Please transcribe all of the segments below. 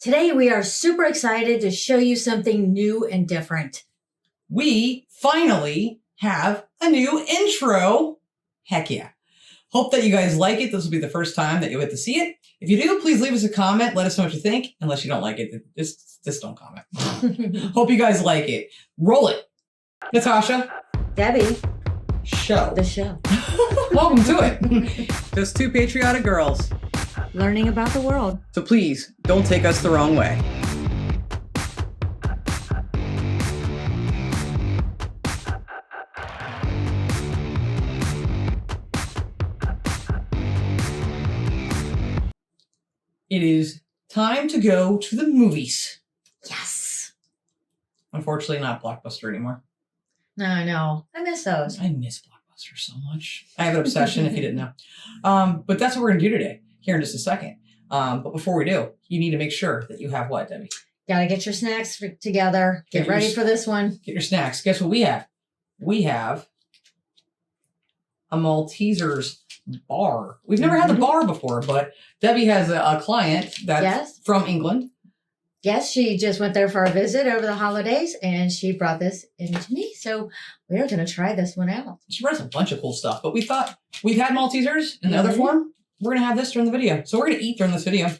Today we are super excited to show you something new and different. We finally have a new intro. Heck yeah. Hope that you guys like it. This will be the first time that you'll get to see it. If you do, please leave us a comment. Let us know what you think. Unless you don't like it, just don't comment. Hope you guys like it. Roll it. Natasha. Debbie. Show. The show. Welcome to it. Just two patriotic girls. Learning about the world. So please, don't take us the wrong way. It is time to go to the movies. Yes. Unfortunately, not Blockbuster anymore. No, I know. I miss those. I miss Blockbuster so much. I have an obsession, if you didn't know. But that's what we're going to do today, here in just a second. But before we do, you need to make sure that you have what, Debbie? Gotta get your snacks together. Get ready for this one. Get your snacks. Guess what we have? We have a Maltesers bar. We've never had the bar before, but Debbie has a client that's from England. Yes, she just went there for a visit over the holidays, and she brought this into me. So we're going to try this one out. She brought us a bunch of cool stuff, but we thought we've had Maltesers in the other form. We're going to have this during the video. So we're going to eat during this video.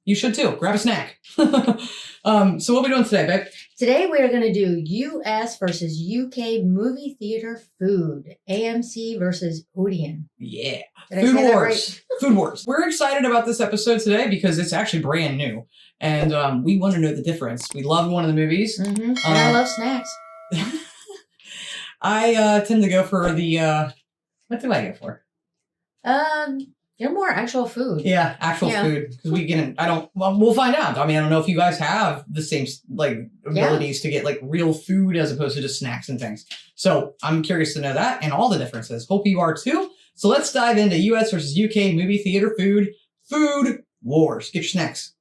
You should too. Grab a snack. So what are we doing today, babe? Today we are going to do U.S. versus U.K. movie theater food. AMC versus Odeon. Yeah. Food Wars. Right? Food Wars. We're excited about this episode today because it's actually brand new. And we want to know the difference. We love one of the movies. And I love snacks. I tend to go for the, what do I go for? You're more actual food. Yeah, actual food. Because we'll find out. I mean, I don't know if you guys have the same, abilities to get, real food as opposed to just snacks and things. So I'm curious to know that and all the differences. Hope you are too. So let's dive into US versus UK movie theater food. Food Wars. Get your snacks.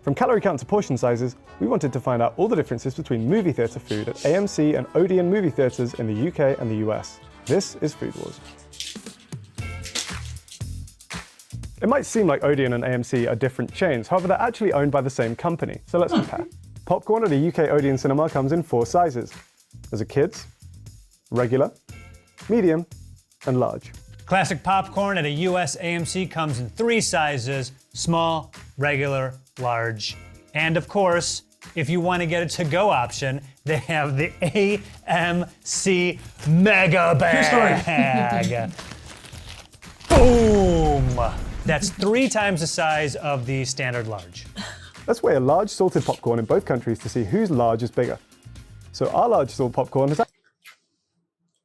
From calorie count to portion sizes, we wanted to find out all the differences between movie theatre food at AMC and Odeon movie theatres in the UK and the US. This is Food Wars. It might seem like Odeon and AMC are different chains, however they're actually owned by the same company, so let's compare. Popcorn at a UK Odeon cinema comes in 4 sizes. There's a kids, regular, medium, and large. Classic popcorn at a US AMC comes in 3 sizes: small, regular, large. And of course, if you want to get a to-go option, they have the AMC Mega Bag. Boom! That's 3 times the size of the standard large. Let's weigh a large salted popcorn in both countries to see whose large is bigger. So our large salted popcorn is...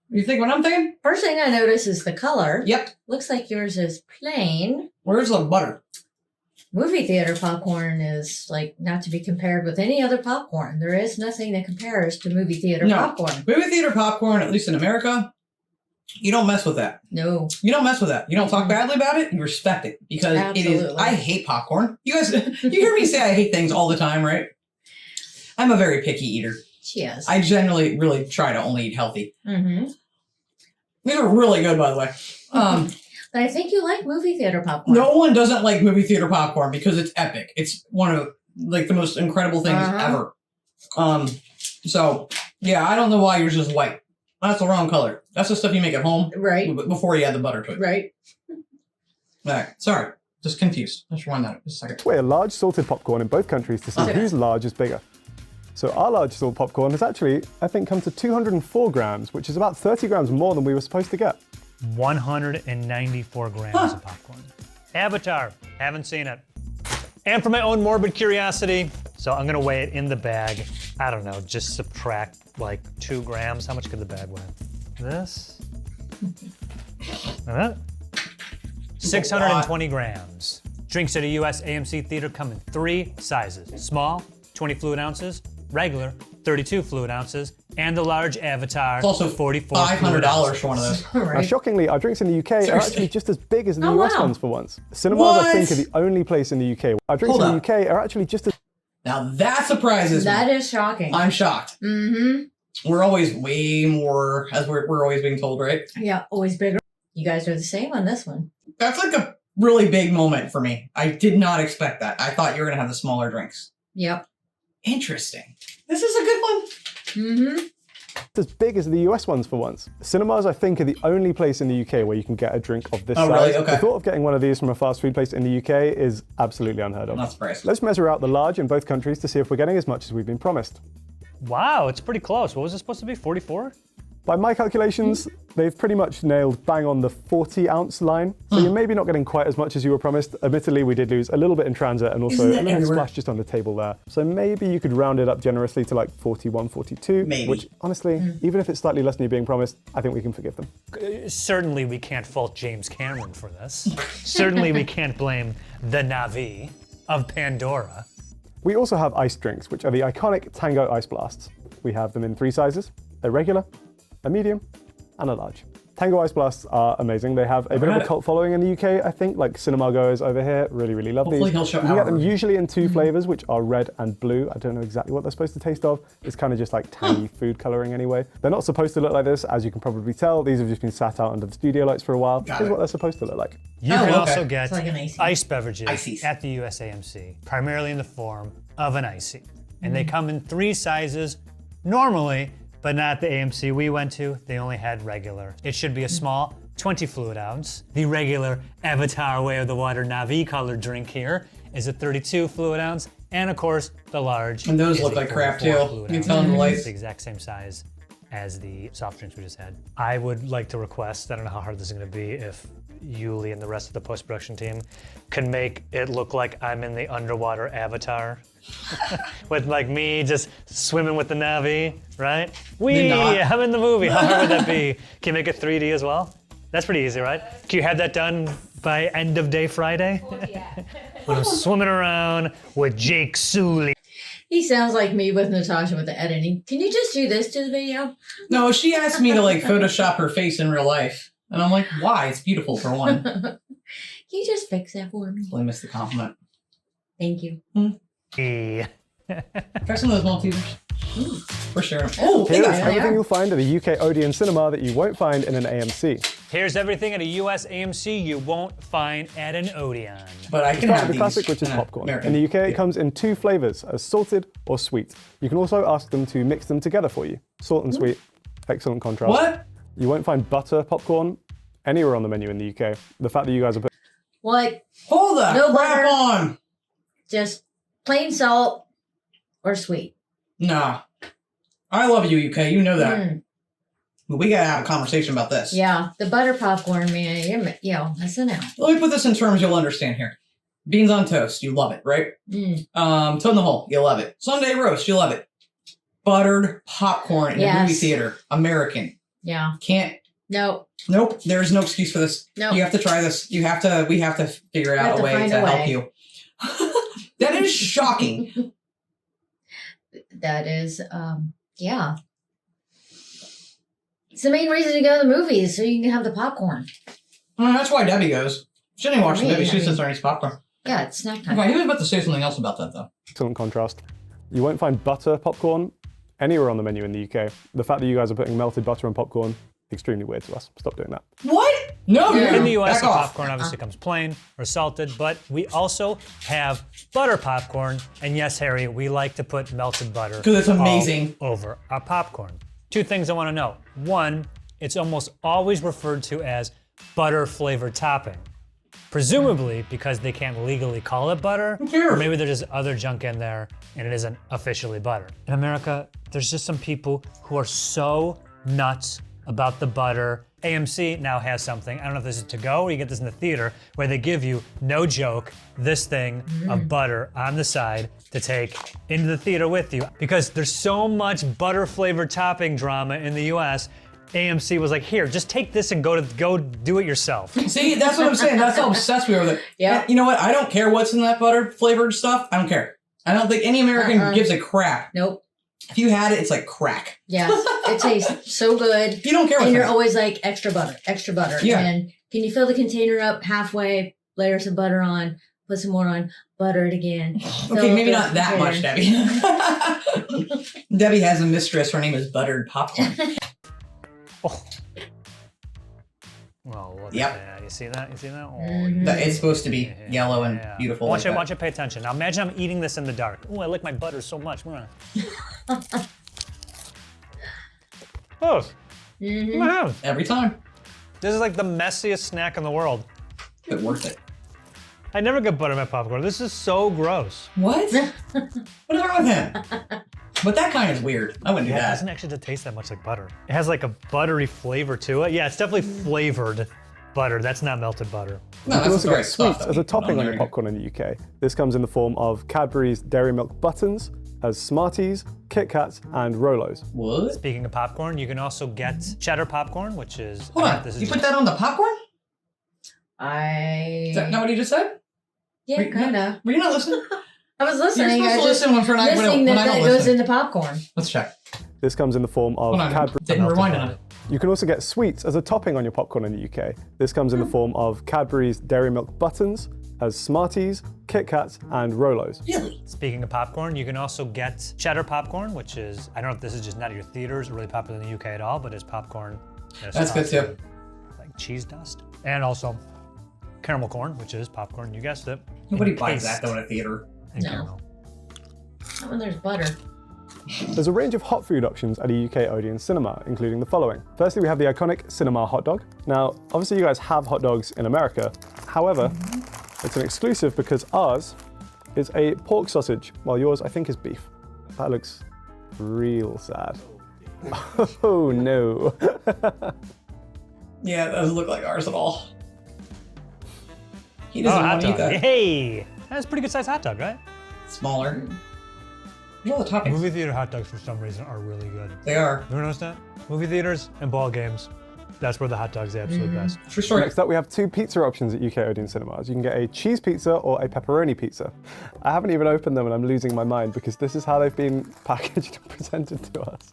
You think what I'm thinking? First thing I notice is the color. Yep. Looks like yours is plain. Where's the butter? Movie theater popcorn is not to be compared with any other popcorn. There is nothing that compares to movie theater popcorn. Movie theater popcorn, at least in America, you don't mess with that. No. You don't mess with that. You don't talk badly about it. You respect it because it is. I hate popcorn. You guys, you hear me say I hate things all the time, right? I'm a very picky eater. She is. I generally really try to only eat healthy. These are really good, by the way. But I think you like movie theater popcorn. No one doesn't like movie theater popcorn because it's epic. It's one of the most incredible things ever. So yeah, I don't know why yours is white. That's the wrong color. That's the stuff you make at home. Right. Before you add the butter to it. Right. All right. Sorry. Just confused. Let's rewind that just a second. Let's weigh a large salted popcorn in both countries to see whose large is bigger. So our large salted popcorn has actually, I think, come to 204 grams, which is about 30 grams more than we were supposed to get. 194 grams of popcorn. Avatar, haven't seen it. And for my own morbid curiosity, so I'm gonna weigh it in the bag. I don't know, just subtract 2 grams. How much could the bag weigh? This? And that? 620 grams. Drinks at a US AMC theater come in 3 sizes: small, 20 fluid ounces; regular, 32 fluid ounces; and the large Avatar, it's also $500 for one of those. Now, shockingly, our drinks in the UK are actually just as big as the US ones for once. Cinemas, I think, are the only place in the UK. Our drinks in the UK are actually just as... Now that surprises me. That is shocking. I'm shocked. We're always way more, as we're always being told, right? Yeah, always bigger. You guys are the same on this one. That's like a really big moment for me. I did not expect that. I thought you were going to have the smaller drinks. Yep. Interesting. This is a good one. Mm-hmm. It's as big as the US ones for once. Cinemas, I think, are the only place in the UK where you can get a drink of this Oh, size. really? Okay. The thought of getting one of these from a fast food place in the UK is absolutely unheard of. I'm not surprised. Let's measure out the large in both countries to see if we're getting as much as we've been promised. Wow, it's pretty close. What was it supposed to be? 44? By my calculations, they've pretty much nailed bang on the 40-ounce line. So you're maybe not getting quite as much as you were promised. Admittedly, we did lose a little bit in transit and also Isn't a that little everywhere? splash just on the table there. So maybe you could round it up generously to like 41, 42. Maybe. Which, honestly, even if it's slightly less than you're being promised, I think we can forgive them. Certainly we can't fault James Cameron for this. Certainly we can't blame the Na'vi of Pandora. We also have ice drinks, which are the iconic Tango Ice Blasts. We have them in 3 sizes, a regular, a medium, and a large. Tango Ice Blasts are amazing. They have a bit of a cult following in the UK, I think, like cinema goers over here really, really love Hopefully these. he'll show You can get them ours. usually in 2 flavors, which are red and blue. I don't know exactly what they're supposed to taste of. It's kind of just like tangy food coloring anyway. They're not supposed to look like this, as you can probably tell. These have just been sat out under the studio lights for a while. Got Here's it. what they're supposed to look like. You Oh, can okay. also get It's like an icy. ice beverages Ices. at the US AMC, primarily in the form of an icy. And they come in 3 sizes normally, but not the AMC we went to. They only had regular. It should be a small 20 fluid ounce. The regular Avatar Way of the Water Na'vi colored drink here is a 32 fluid ounce. And of course, the large. And those is look a like crap, 44 too. fluid You can ounce. tell in the lights. It's the exact same size as the soft drinks we just had. I would like to request, I don't know how hard this is gonna be, if Yuli and the rest of the post-production team can make it look like I'm in the underwater Avatar. With like me just swimming with the Na'vi, right? I'm in the movie. How hard would that be? Can you make it 3D as well? That's pretty easy, right? Can you have that done by end of day Friday? Oh, yeah. When I'm swimming around with Jake Sully. He sounds like me with Natasha with the editing. Can you just do this to the video? No, she asked me to like Photoshop her face in real life. And I'm like, why? It's beautiful for one. Can you just fix that for me? I missed the compliment. Thank you. Yeah. Try some of those Maltesers. For sure. Oh, they Here's got everything you'll find at a UK Odeon cinema that you won't find in an AMC. Here's everything at a US AMC you won't find at an Odeon. But I can Start have with the these classic, which is in a popcorn. American. In the UK, it comes in 2 flavors, as salted or sweet. You can also ask them to mix them together for you. Salt and sweet, excellent contrast. What? You won't find butter popcorn anywhere on the menu in the UK. The fact that you guys are putting What? Hold the No crap butter. on. Just plain salt or sweet? Nah. I love you, UK. You know that. Mm, But we gotta have a conversation about this. yeah, the butter popcorn, man. Listen out. Let me put this in terms you'll understand here. Beans on toast, you love it, right? Mm, Toad in the hole, you love it. Sunday roast, you love it. Buttered popcorn in a Yes. movie theater, American. yeah. Can't. No. Nope. There's no excuse for this. No. You have to try this. We have to figure We out have a to way find to a help way. you. That is shocking. That is, yeah. It's the main reason to go to the movies, so you can have the popcorn. Well, that's why Debbie goes. She didn't watch the Me, movie. I She mean- sits there and eats popcorn. Yeah, it's snack time. Okay, he was about to say something else about that, though. excellent contrast. You won't find butter popcorn anywhere on the menu in the UK. The fact that you guys are putting melted butter on popcorn, extremely weird to us. Stop doing that. What? No, Yeah. dude. In the US, Back the off. popcorn obviously comes plain or salted, but we also have butter popcorn. And yes, Harry, we like to put melted butter 'Cause it's amazing. all over our popcorn. 2 things I want to know. 1, it's almost always referred to as butter flavored topping. Presumably because they can't legally call it butter, cares? or maybe there's just other junk in there and it isn't officially butter. In America, there's just some people who are so nuts about the butter. AMC now has something, I don't know if this is to go or you get this in the theater, where they give you, no joke, this thing of butter on the side to take into the theater with you. Because there's so much butter flavored topping drama in the US, AMC was like, here, just take this and go do it yourself. See, that's what I'm saying. That's how obsessed we are with it. Yeah. And you know what? I don't care what's in that butter flavored stuff. I don't care. I don't think any American gives a crap. Nope. If you had it, it's like crack. Yes, it tastes so good. You don't care And what's you're in it. always like, extra butter, extra butter. Yeah. And can you fill the container up halfway, layer some butter on, put some more on, butter it again. fill Okay, up maybe the not that much, container. Debbie. Debbie has a mistress. Her name is Buttered Popcorn. Oh. Oh, look Yep. at that. You see that? You see that? Oh, It's supposed to be yellow and yeah. beautiful. I want like you to pay attention. Now imagine I'm eating this in the dark. Oh, I like my butter so much. Oh, that. Every time. this is like the messiest snack in the world. But worth it. I never get butter in my popcorn. This is so gross. What? What is wrong with him? But that kind is weird. I wouldn't do It that. doesn't actually taste that much like butter. It has like a buttery flavor to it. Yeah, it's definitely flavored butter. That's not melted butter. No, You can that's also the get right stuff. sweets as a topping on your popcorn in the UK. This comes in the form of Cadbury's Dairy Milk Buttons, as Smarties, Kit Kats, and Rolos. What? Speaking of popcorn, you can also get cheddar popcorn, which is... Hold on. This is You just- put that on the popcorn? Is that I not what you just said? yeah, kind of. Were you not listening? I was listening. You're supposed I to just listen when I listening when that I don't goes listen. into popcorn. Let's check. This comes in the form of Hold on. Cadbury. Didn't melted rewind butter. enough. You can also get sweets as a topping on your popcorn in the UK. This comes in the form of Cadbury's Dairy Milk Buttons, as Smarties, Kit Kats, and Rolos. Really? Speaking of popcorn, you can also get cheddar popcorn, which is, I don't know if this is just not at your theaters or really popular in the UK at all, but it's popcorn. That's good too. Like cheese dust. And also caramel corn, which is popcorn, you guessed it. Nobody and buys paste that though in a theater. and No. caramel. Not when there's butter. There's a range of hot food options at a UK Odeon cinema, including the following. Firstly, we have the iconic cinema hot dog. Now, obviously you guys have hot dogs in America. However, it's an exclusive because ours is a pork sausage, while yours, I think, is beef. That looks real sad. Oh no. Yeah, that doesn't look like ours at all. He Oh, doesn't hot want to eat dog. that. Hey! That's a pretty good sized hot dog, right? Smaller. Look at all the toppings. Movie theater hot dogs for some reason are really good. They are. You ever notice that? Movie theaters and ball games, that's where the hot dog's the absolute best. True story. Next up, we have two pizza options at UK Odeon cinemas. You can get a cheese pizza or a pepperoni pizza. I haven't even opened them and I'm losing my mind because this is how they've been packaged and presented to us.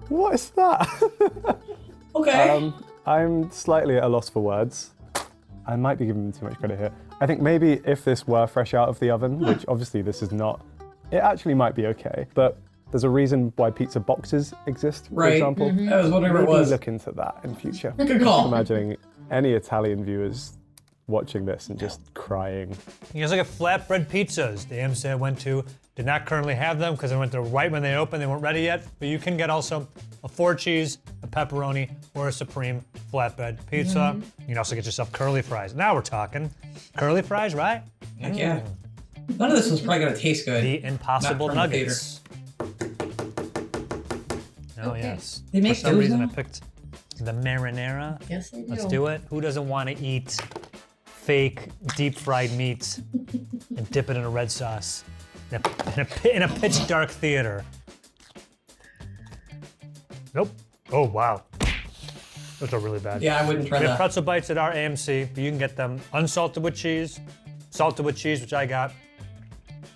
What is that? Okay. I'm slightly at a loss for words. I might be giving them too much credit here. I think maybe if this were fresh out of the oven, which obviously this is not, it actually might be okay. But there's a reason why pizza boxes exist, for Right. example. I was wondering what it Maybe was. look into that in future. Good call. Imagining any Italian viewers watching this and just crying. You guys look at flatbread pizzas. The AMC I went to did not currently have them because I went there right when they opened. They weren't ready yet. But you can get also a 4-cheese, a pepperoni, or a supreme flatbread pizza. You can also get yourself curly fries. Now we're talking. Curly fries, right? Heck yeah. None of this was probably gonna taste good. The Impossible Not from the Nuggets. Oh, Okay. yes. They make For some those reason, I now? picked the marinara. Yes, they do. Let's do it. Who doesn't want to eat fake deep fried meat and dip it in a red sauce in a pitch dark theater? Nope. Oh, wow. Those are really bad. Yeah, I wouldn't try We have that. pretzel bites at our AMC, but you can get them unsalted with cheese, salted with cheese, which I got,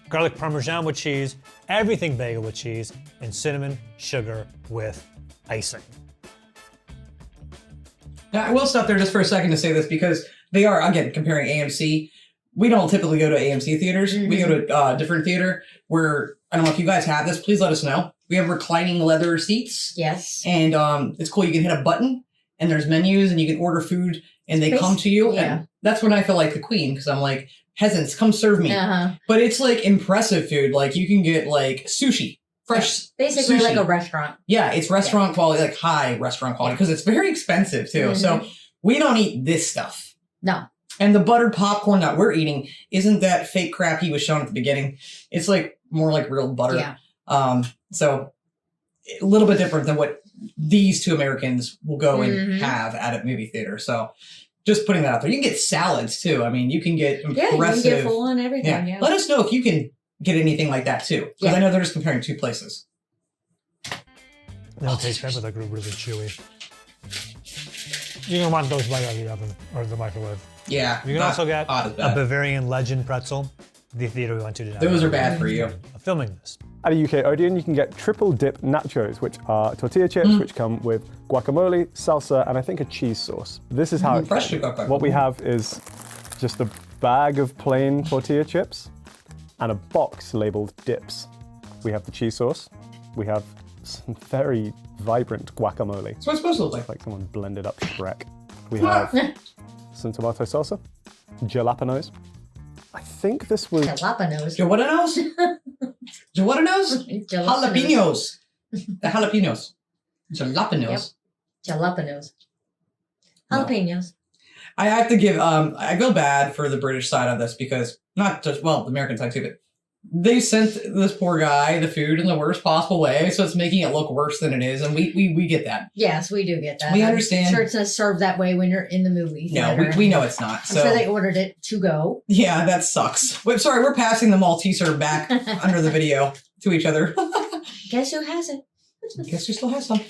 garlic parmesan with cheese, everything bagel with cheese, and cinnamon sugar with icing. Now, I will stop there just for a second to say this because they are, again, comparing AMC. We don't typically go to AMC theaters. We go to a different theater where, I don't know if you guys have this, please let us know. We have reclining leather seats. Yes. And it's cool. You can hit a button and there's menus and you can order food and they come to you. Yeah. And that's when I feel like the queen because I'm like, peasants, come serve me. Uh-huh. But it's like impressive food. Like you can get like sushi, fresh Basically sushi. like a restaurant. Yeah, it's restaurant quality, like high restaurant quality, because it's very expensive too. So we don't eat this stuff. No. And the buttered popcorn that we're eating isn't that fake crap he was showing at the beginning. It's like more like real butter. Yeah. So a little bit different than what these two Americans will go and have at a movie theater. So just putting that out there. You can get salads too. I mean, you can get impressive. Yeah, you can get full on everything. Yeah. Let us know if you can get anything like that too. Because Yeah. I know they're just comparing two places. They don't taste bad, but they're really chewy. You're gonna want those right out of the oven or the microwave. Yeah. You can also get hot as a bad. Bavarian Legend pretzel. The theater we went to did not. Those have are bad for you. filming this. At a UK Odeon, you can get triple dip nachos, which are tortilla chips, which come with guacamole, salsa, and I think a cheese sauce. This is how it fresh came. guacamole. What we have is just a bag of plain tortilla chips and a box labeled dips. We have the cheese sauce, we have some very vibrant guacamole. That's what it's supposed to look like. Like someone blended up Shrek. We have some tomato salsa, jalapenos. I think this was Jalapenos. Jalapenos? Jalapenos? Jalapenos. The jalapenos. Jalapenos. Jalapenos. No. Jalapenos. I have to give, I feel bad for the British side of this because, not just, well, the American side too, but they sent this poor guy the food in the worst possible way, so it's making it look worse than it is, and we get that. Yes, we do get that. We understand. I'm sure it's not served that way when you're in the movie No, theater. we know it's not. I'm So sure they ordered it to go. yeah, that sucks. Wait, sorry, we're passing the Malteser back under the video to each other. Guess who has it? Guess we still have some.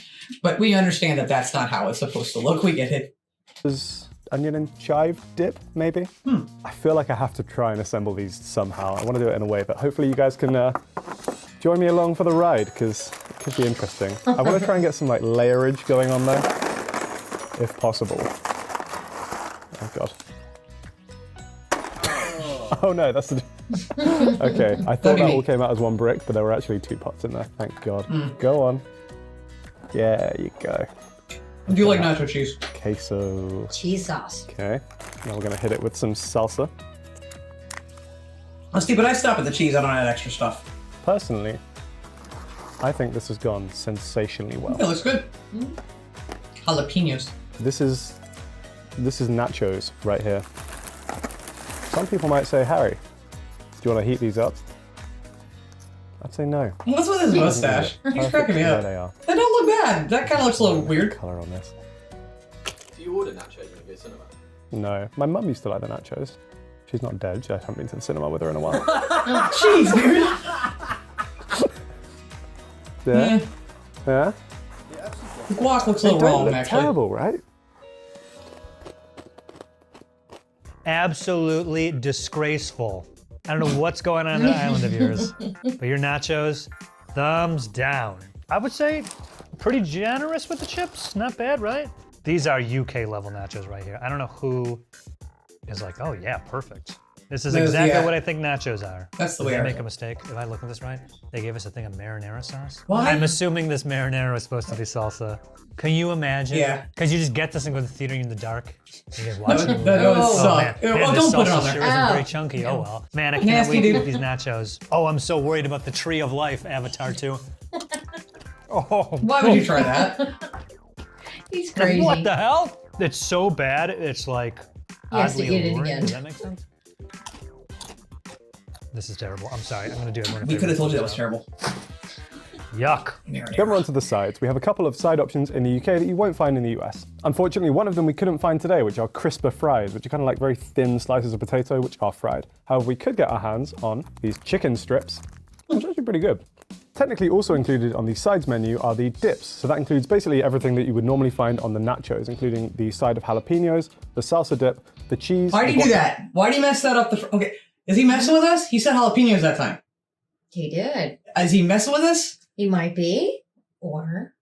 But we understand that that's not how it's supposed to look. We get it. was onion and chive dip, maybe? I feel like I have to try and assemble these somehow. I want to do it in a way, but hopefully you guys can join me along for the ride, because it could be interesting. I want to try and get some like layerage going on there, if possible. Oh God. Oh no, that's the... Okay, I thought that all came out as one brick, but there were actually 2 pots in there, thank God. Go on. Yeah, you go. Do you like nacho cheese? Queso. Cheese sauce. Okay, now we're gonna hit it with some salsa. Oh, Steve, but I stop at the cheese. I don't add extra stuff. Personally, I think this has gone sensationally well. It looks good. Jalapenos. This is nachos right here. Some people might say, Harry, do you want to heat these up? I'd say no. What's with his mustache? He's Perfect cracking me where up. they are. They don't look bad. That kind of looks a little weird. Color on this. Do you order nachos when you go to cinema? No, my mum used to like the nachos. She's not dead. I haven't been to the cinema with her in a while. Jeez, dude. Yeah. Yeah. The guac looks a They little don't wrong, look actually. terrible, right? Absolutely disgraceful. I don't know what's going on in that island of yours, but your nachos, thumbs down. I would say pretty generous with the chips. Not bad, right? These are UK level nachos right here. I don't know who is like, oh yeah, perfect. This is exactly what I think nachos are. That's the Did way I I make am. a mistake? If I look at this right, they gave us a thing of marinara sauce. What? I'm assuming this marinara was supposed to be salsa. Can you imagine? Yeah. Because you just get this and go to the theater in the dark. You guys watch the movie. That would Oh, suck. Man, Oh, this don't put it salsa on there. sure isn't very Oh. chunky. Oh well. Man, I can't Nasty, wait to dude. eat these nachos. Oh, I'm so worried about the tree of life, Avatar 2. Oh, Why would you try that? He's crazy. what the hell? It's so bad, it's like He has to oddly eat it alluring. again. Does that make sense? This is terrible. I'm sorry. I'm gonna do it. We could have told you that was terrible. Yuck. Then we're on to the sides. We have a couple of side options in the UK that you won't find in the US. Unfortunately, one of them we couldn't find today, which are crisper fries, which are kind of like very thin slices of potato, which are fried. However, we could get our hands on these chicken strips, which are actually pretty good. Technically also included on the sides menu are the dips. So that includes basically everything that you would normally find on the nachos, including the side of jalapenos, the salsa dip, the cheese. Why do you do that? Why do you mess that up? Okay, is he messing with us? He said jalapenos that time. He did. Is he messing with us? He might be. Or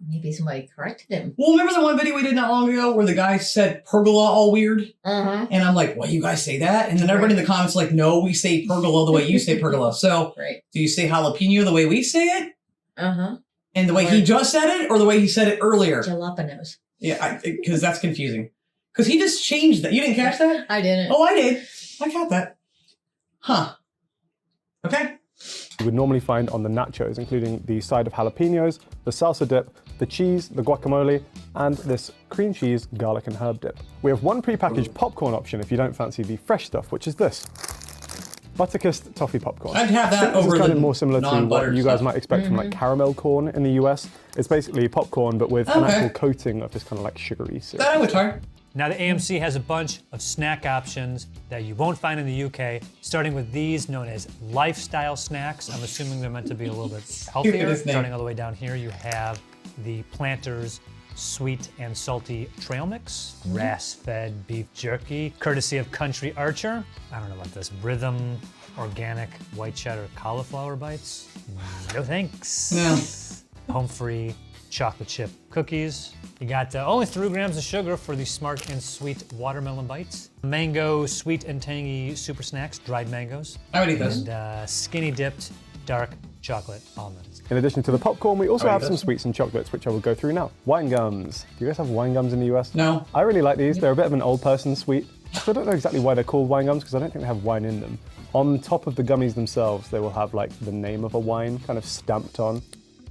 maybe somebody corrected him. Well, remember the one video we did not long ago where the guy said pergola all weird? Uh-huh. And I'm like, what, you guys say that? And then everybody in the comments like, no, we say pergola the way you say pergola. So Right. do you say jalapeno the way we say it? Uh-huh. And the way he just said it? Or the way he said it earlier? Jalapenos. Yeah, because that's confusing. Because he just changed that. You didn't catch that? I didn't. Oh, I did. I got that. Huh. Okay. You would normally find on the nachos, including the side of jalapenos, the salsa dip, the cheese, the guacamole, and this cream cheese, garlic and herb dip. We have one prepackaged popcorn option if you don't fancy the fresh stuff, which is this. Butterkissed toffee popcorn. I'd have I that think this over is kind the of more similar to what non-buttered you guys stuff. might expect from like caramel corn in the US. It's basically popcorn, but with an Okay. actual coating of this kind of like sugary syrup. That I would try. Now the AMC has a bunch of snack options that you won't find in the UK, starting with these known as lifestyle snacks. I'm assuming they're meant to be a little bit healthier. Stupidest name. Starting all the way down here, you have the Planters sweet and salty trail mix, grass-fed beef jerky, courtesy of Country Archer. I don't know about this. Rhythm organic white cheddar cauliflower bites. No thanks. No. Home free chocolate chip cookies. You got only 3 grams of sugar for the smart and sweet watermelon bites. Mango sweet and tangy super snacks, dried mangoes. I would eat those. And skinny dipped dark chocolate almonds. In addition to the popcorn, we also Oh, have yes. some sweets and chocolates, which I will go through now. Wine gums. Do you guys have wine gums in the US? No. I really like these. They're a bit of an old person sweet. I don't know exactly why they're called wine gums because I don't think they have wine in them. On top of the gummies themselves, they will have like the name of a wine kind of stamped on,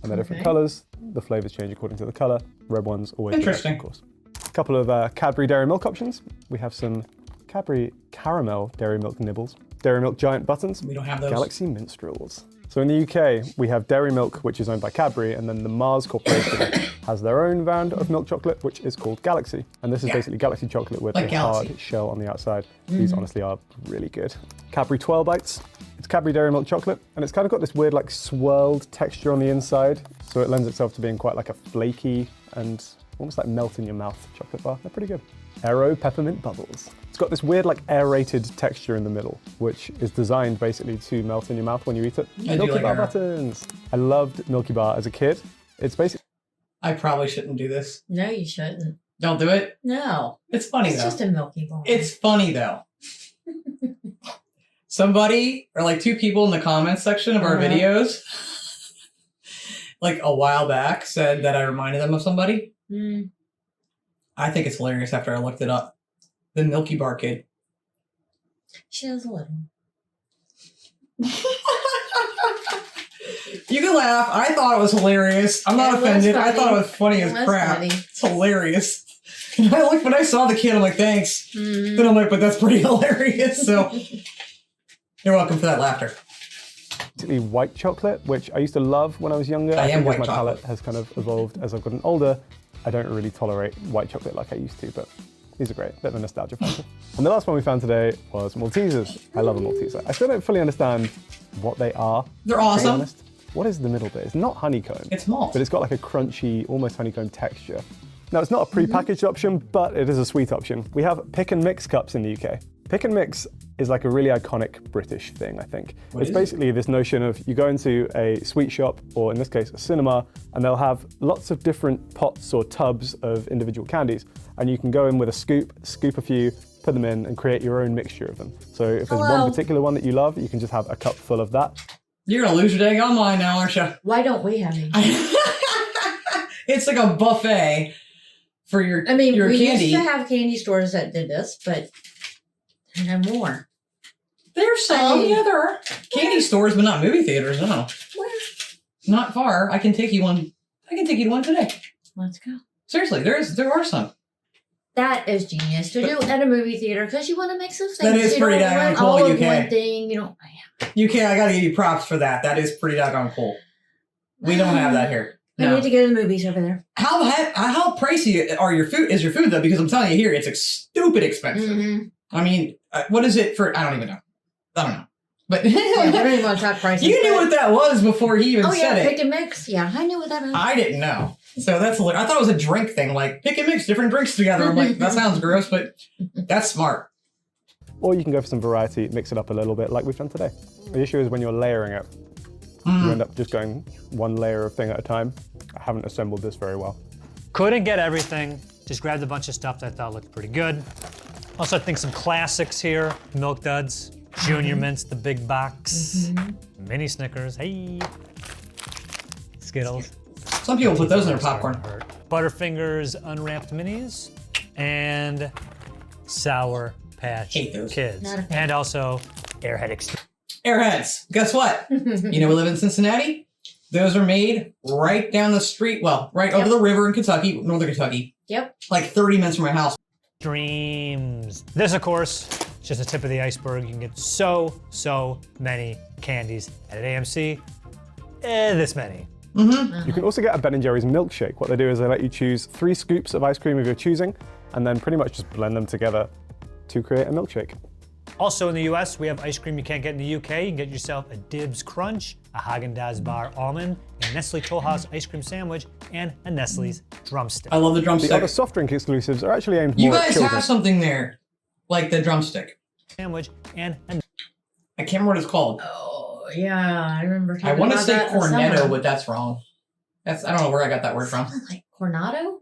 and they're different Okay. colors. The flavors change according to the color. Red ones always direct, Interesting. of course. A couple of Cadbury Dairy Milk options. We have some Cadbury Caramel Dairy Milk Nibbles, Dairy Milk Giant Buttons, We don't have those. Galaxy Minstrels. So in the UK, we have Dairy Milk, which is owned by Cadbury, and then the Mars Corporation has their own brand of milk chocolate, which is called Galaxy. And this is basically Galaxy chocolate with Like a Galaxy. hard shell on the outside. These honestly are really good. Cadbury Twirl Bites. It's Cadbury Dairy Milk chocolate, and it's kind of got this weird like swirled texture on the inside. So it lends itself to being quite like a flaky and almost like melt in your mouth chocolate bar. They're pretty good. Aero Peppermint Bubbles. It's got this weird like aerated texture in the middle, which is designed basically to melt in your mouth when you eat it. I do Milky like Bar Aero. buttons. I loved Milky Bar as a kid. It's basically I probably shouldn't do this. No, you shouldn't. Don't do it. No. It's funny It's though. just a milky bar. It's funny though. Somebody or like two people in the comments section of our Uh-huh. videos, like a while back, said that I reminded them of somebody. Mm. I think it's hilarious after I looked it up. The Milky Bar kid. She does a little. You can laugh. I thought it was hilarious. I'm not It was offended. I funny. thought it was funny It as was crap. funny. It's hilarious. And I looked when I saw the kid, I'm like, thanks. Mm. Then I'm like, but that's pretty hilarious. So you're welcome for that laughter. white chocolate, which I used to love when I was younger. I am think as white my chocolate. palate has kind of evolved as I've gotten older. I don't really tolerate white chocolate like I used to, but these are great. Bit of a nostalgia factor. And the last one we found today was Maltesers. I love a Malteser. I still don't fully understand what they are. They're To be awesome. honest. What is the middle bit? It's not honeycomb. It's malt. But it's got like a crunchy, almost honeycomb texture. Now, it's not a pre-packaged option, but it is a sweet option. We have pick and mix cups in the UK. Pick and mix is like a really iconic British thing, I think. What It's is basically this notion of you go into a sweet shop, or in this case, a cinema, and they'll have lots of different pots or tubs of individual candies. And you can go in with a scoop a few, put them in, and create your own mixture of them. So if there's Hello. one particular one that you love, you can just have a cup full of that. You're gonna lose your dang online now, aren't you? Why don't we have any? It's like a buffet for your I mean, your we candy. used to have candy stores that did this, but I know more. There's some. I mean- Yeah, there are candy stores, but not movie theaters. No, Where? not far. I can take you one. I can take you to one today. Let's go. Seriously, there are some. That is genius to do at a movie theater because you want to mix those things. That is you pretty don't daggone want cool, all of UK. one thing. You don't. You can. I gotta give you props for that. That is pretty doggone cool. We don't have that here. I No. need to go to the movies over there. How pricey are your food? Is your food though? Because I'm telling you here, it's stupid expensive. Mm-hmm. I mean, what is it for? I don't even know. I don't know. But Yeah, we don't even want to talk prices. you knew but- what that was before he even Oh yeah, said pick it. and mix. Yeah, I knew what that meant. I didn't know. So that's hilarious. I thought it was a drink thing, like pick and mix different drinks together. I'm like, that sounds gross, but that's smart. Or you can go for some variety, mix it up a little bit like we've done today. The issue is when you're layering it, you end up just going one layer of thing at a time. I haven't assembled this very well. Couldn't get everything. Just grabbed a bunch of stuff that I thought looked pretty good. Also, I think some classics here. Milk Duds, Junior Mints, the big box, mini Snickers, hey. Skittles. Some people put those in their popcorn. Butterfingers unwrapped minis, and Sour Patch Hate those. Kids. Not a fan. And also Airhead Extreme. Airheads. Guess what? You know we live in Cincinnati. Those are made right down the street. Well, right over the river in Kentucky, northern Kentucky. Yep. Like 30 minutes from my house. Dreams. This, of course, is just the tip of the iceberg. You can get so many candies at AMC. This many. You can also get a Ben & Jerry's milkshake. What they do is they let you choose 3 scoops of ice cream of your choosing, and then pretty much just blend them together to create a milkshake. Also in the US, we have ice cream you can't get in the UK. You can get yourself a Dibs Crunch, a Haagen-Dazs bar almond, a Nestle Toll House ice cream sandwich, and a Nestle's drumstick. I love the The other drumstick. soft drink exclusives are actually aimed You more at guys children. have something there, like the drumstick. Sandwich and a I can't remember what it's called. Oh yeah, I remember. I want to about say that in the cornetto, summer. but that's wrong. I don't know where I got that word from. Sounds like Cornado.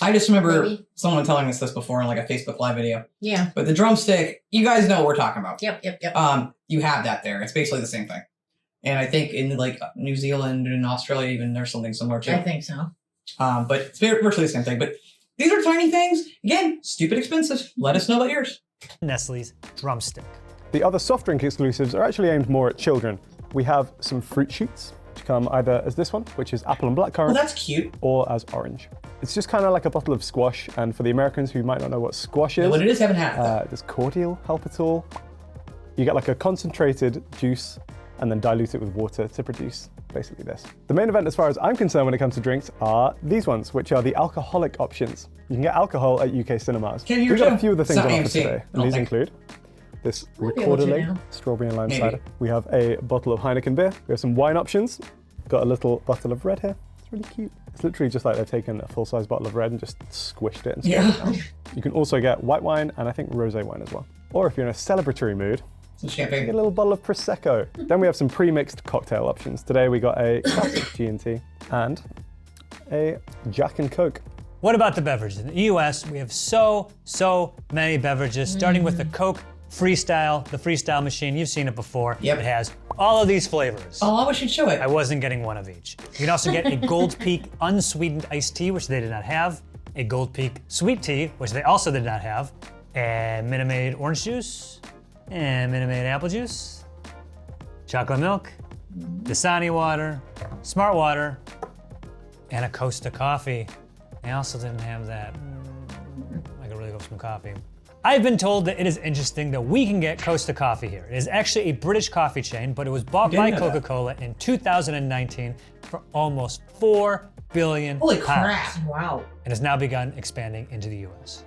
I just remember Maybe. someone telling us this before in like a Facebook Live video. Yeah. But the drumstick, you guys know what we're talking about. Yep. You have that there. It's basically the same thing. And I think in like New Zealand and Australia, even there's something similar too. I think so. But it's virtually the same thing. But these are tiny things. Again, stupid expensive. Let us know about yours. Nestle's Drumstick. The other soft drink exclusives are actually aimed more at children. We have some fruit shoots, which come either as this one, which is apple and Oh, blackcurrant, that's cute. or as orange. It's just kind of like a bottle of squash, and for the Americans who might not know what squash is, What it is, haven't had it. Though. does cordial help at all? You get like a concentrated juice and then dilute it with water to produce basically this. The main event as far as I'm concerned when it comes to drinks are these ones, which are the alcoholic options. You can get alcohol at UK cinemas. Can you We've got too? a few of the It's things not on offer AMC, today, I and don't these think. include this Might be able to Recorderly now. strawberry and lime Maybe. cider. We have a bottle of Heineken beer. We have some wine options. Got a little bottle of red here. It's really cute. It's literally just like they've taken a full-size bottle of red and just squished it and Yeah. squished it down. You can also get white wine and I think rosé wine as well. Or if you're in a celebratory mood, Some get a champagne. little bottle of Prosecco. Then we have some pre-mixed cocktail options. Today we got a classic G&T and a Jack and Coke. What about the beverages? In the US, we have so many beverages, starting with the Coke Freestyle, the Freestyle machine. You've seen it before. Yep. It has all of these flavors. Oh, I wish you'd show it. I wasn't getting one of each. You can also get a Gold Peak unsweetened iced tea, which they did not have, a Gold Peak sweet tea, which they also did not have, and Minute Maid orange juice, and Minute Maid apple juice, chocolate milk, Dasani water, Smart water, and a Costa coffee. They also didn't have that. I could really go for some coffee. I've been told that it is interesting that we can get Costa coffee here. It is actually a British coffee chain, but it was bought by didn't know that. Coca-Cola in 2019 for almost $4 billion. Holy crap. Wow. And has now begun expanding into the US.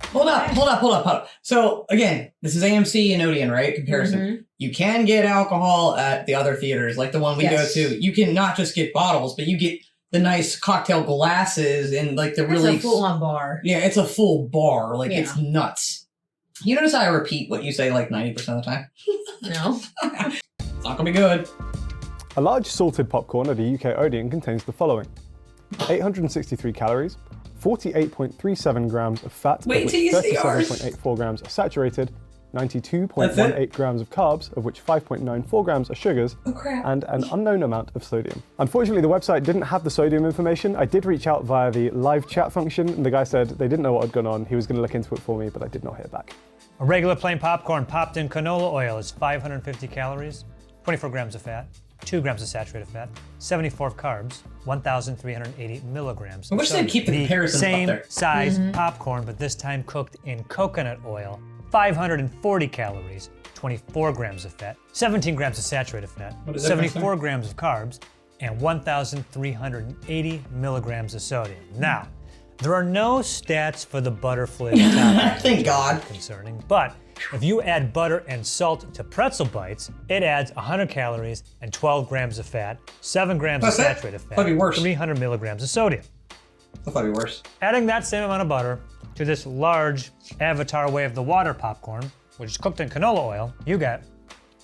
Hold up. So again, this is AMC and Odeon, right? Comparison. You can get alcohol at the other theaters, like the one we Yes. go to. You can not just get bottles, but you get the nice cocktail glasses and like the That's really a full-on bar. Yeah, it's a full bar. Like Yeah. it's nuts. You notice how I repeat what you say like 90% of the time? No. It's not gonna be good. A large salted popcorn at a UK Odeon contains the following: 863 calories, 48.37 grams of fat, Wait of till which you see ours. 37.84 grams are saturated, 92.18 grams of carbs, of which 5.94 grams are sugars, Oh crap. and an unknown amount of sodium. Unfortunately, the website didn't have the sodium information. I did reach out via the live chat function, and the guy said they didn't know what had gone on. He was going to look into it for me, but I did not hear back. A regular plain popcorn popped in canola oil is 550 calories, 24 grams of fat, 2 grams of saturated fat, 74 carbs, 1,380 milligrams. I wish they'd keep the comparison up same there. size popcorn, but this time cooked in coconut oil, 540 calories, 24 grams of fat, 17 grams of saturated fat, What is that difference 74 grams of carbs, and 1,380 milligrams of sodium. Now, there are no stats for the butter flavored topping. Thank God. Concerning, but if you add butter and salt to pretzel bites, it adds 100 calories and 12 grams of fat, 7 grams That's of it? saturated fat, That'd be worse. 300 milligrams of sodium. That's probably worse. Adding that same amount of butter to this large Avatar Way of the Water popcorn, which is cooked in canola oil, you get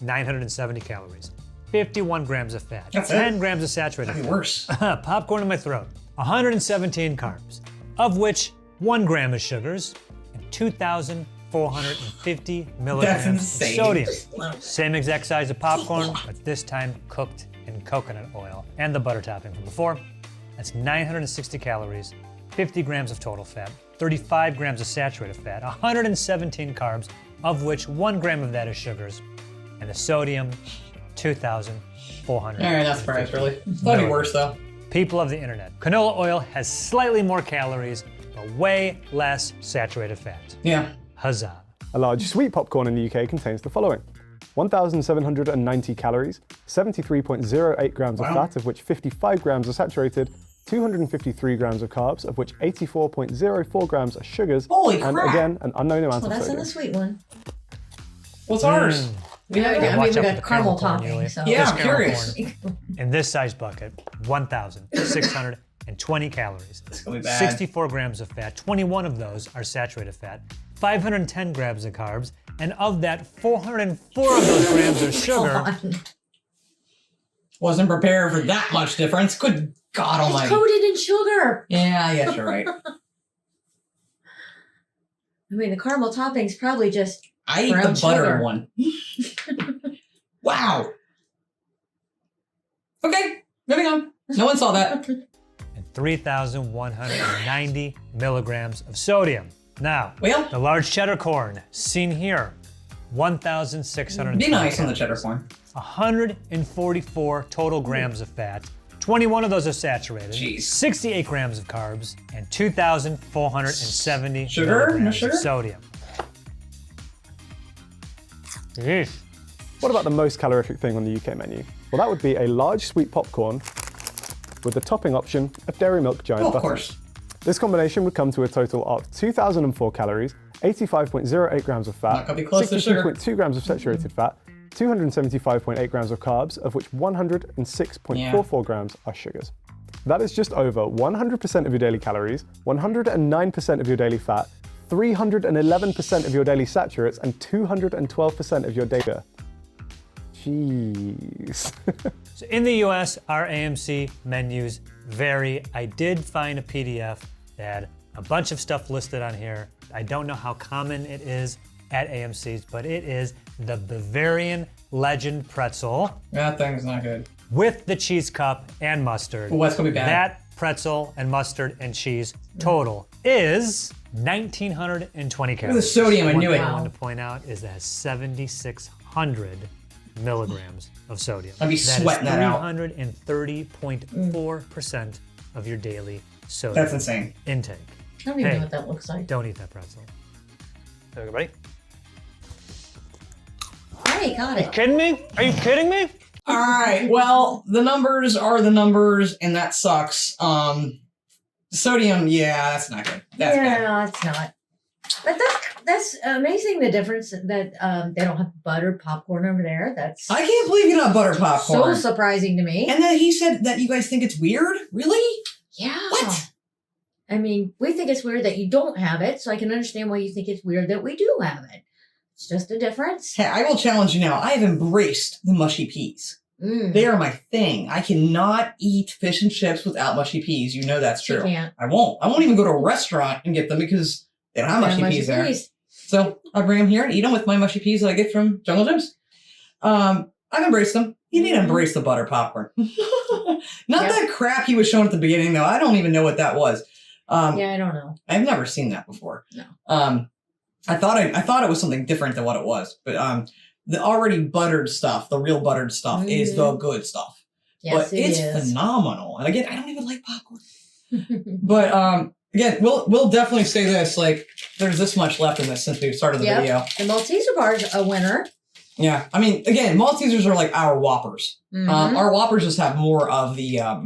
970 calories, 51 grams of fat, That's 10 it? grams of saturated That'd be fat, worse. popcorn in my throat, 117 carbs, of which 1 gram is sugars, and 2,450 milligrams of insane. sodium. Same exact size of popcorn, but this time cooked in coconut oil and the butter topping from before. That's 960 calories, 50 grams of total fat, 35 grams of saturated fat, 117 carbs, of which 1 gram of that is sugars, and the sodium, 2,400. Alright, not surprised really. That'd be worse though. People of the internet, canola oil has slightly more calories, but way less saturated fat. Yeah. Huzzah. A large sweet popcorn in the UK contains the following: 1,790 calories, 73.08 grams of fat, of which 55 grams are saturated, 253 grams of carbs, of which 84.04 grams are sugars, Holy and crap. again, an unknown amount Well, of that's in sodium. the sweet one. What's ours? We have, Yeah, I watch mean, we out for got the caramel caramel corn, topping, Yuli. so. Yeah, This I'm caramel curious. corn in this size bucket, 1,620 calories, gonna be bad. 64 grams of fat, 21 of those are saturated fat, 510 grams of carbs, and of that, 404 of those grams are sugar. Wasn't prepared for that much difference. Good God It's almighty. coated in sugar. Yeah, yes, you're right. I mean, the caramel topping's probably just I eat Brown the butter sugar. one. Wow. Okay, moving on. No one saw that. and 3,190 milligrams of sodium. Now, Well, the large cheddar corn, seen here, 1,600. be nice on the cheddar corn. 144 total grams of fat. 21 of those are saturated. Jeez. 68 grams of carbs and 2,470 Sugar? No milligrams sugar? of sodium. Yeesh. What about the most calorific thing on the UK menu? Well, that would be a large sweet popcorn with the topping option of Dairy Milk Giant Oh, of Butter. course. This combination would come to a total of 2,004 calories, 85.08 grams of Not fat, gonna be close to sugar. 62.2 grams of saturated fat, 275.8 grams of carbs, of which 106.44 grams are sugars. That is just over 100% of your daily calories, 109% of your daily fat, 311% of your daily saturates, and 212% of your daily. Jeez. So in the US, our AMC menus vary. I did find a PDF that had a bunch of stuff listed on here. I don't know how common it is at AMC's, but it is the Bavarian Legend pretzel That thing's not good. with the cheese cup and mustard. Well, that's gonna be bad. That pretzel and mustard and cheese total is 1,920 calories. the sodium, I knew it. One thing I want to point out is that it has 7,600 milligrams of sodium. I'd be sweating that out. 330.4% of your daily sodium That's insane. intake. I don't even Hey. know what that looks like. Don't eat that pretzel. Everybody? Hey, got it. Kidding me? Are you kidding me? All right. Well, the numbers are the numbers, and that sucks. Sodium, yeah, that's not good. That's bad. Yeah, it's not. But that's amazing. The difference that they don't have buttered popcorn over there. That's I can't believe you don't have butter popcorn. so surprising to me. And then he said that you guys think it's weird? Really? Yeah. What? I mean, we think it's weird that you don't have it, so I can understand why you think it's weird that we do have it. It's just a difference. Hey, I will challenge you now. I have embraced the mushy peas. Mm. They are my thing. I cannot eat fish and chips without mushy peas. You know that's You true. can't. I won't. I won't even go to a restaurant and get them because they don't have mushy peas there. So I'll bring them here and eat them with my mushy peas that I get from Jungle Jim's. I've embraced them. You need to embrace the butter popcorn. Not that crap he was showing at the beginning, though. I don't even know what that was. Yeah, I don't know. I've never seen that before. No. I thought it was something different than what it was. But the already buttered stuff, the real buttered stuff, is the good stuff. Yes, but it's it is. phenomenal. And again, I don't even like popcorn. But again, we'll definitely say this, like, there's this much left in this since we started the video. The Malteser bar's a winner. Yeah. I mean, again, Maltesers are like our Whoppers. Mhm. Our Whoppers just have more of the At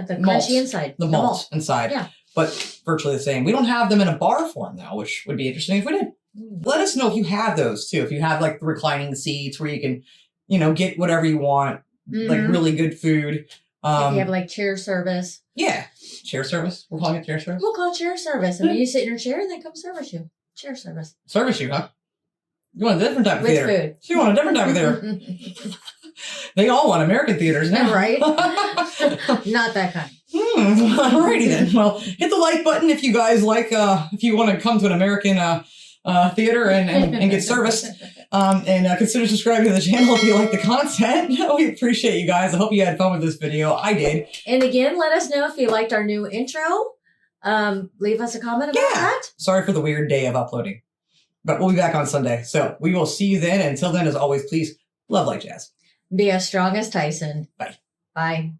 the malt. crunchy inside. the malt inside. Yeah. But virtually the same. We don't have them in a bar form though, which would be interesting if we did. Mm. Let us know if you have those too. If you have like the reclining seats where you can, get whatever you want, like Mhm. really good food. If you have like chair service. Yeah. Chair service. We're calling it chair service. We'll call it chair service. I mean, you sit in your chair and they come service you. Chair service. Service you, huh? You want a different type of With theater. food. You want a different type of theater. They all want American theaters now. Right? Not that kind. Alrighty then. Well, hit the like button if you guys like, if you want to come to an American theater and get serviced. And consider subscribing to the channel if you like the content. We appreciate you guys. I hope you had fun with this video. I did. And again, let us know if you liked our new intro. Leave us a comment about that. Sorry for the weird day of uploading. But we'll be back on Sunday. So we will see you then. Until then, as always, please love like jazz. Be as strong as Tyson. Bye. Bye.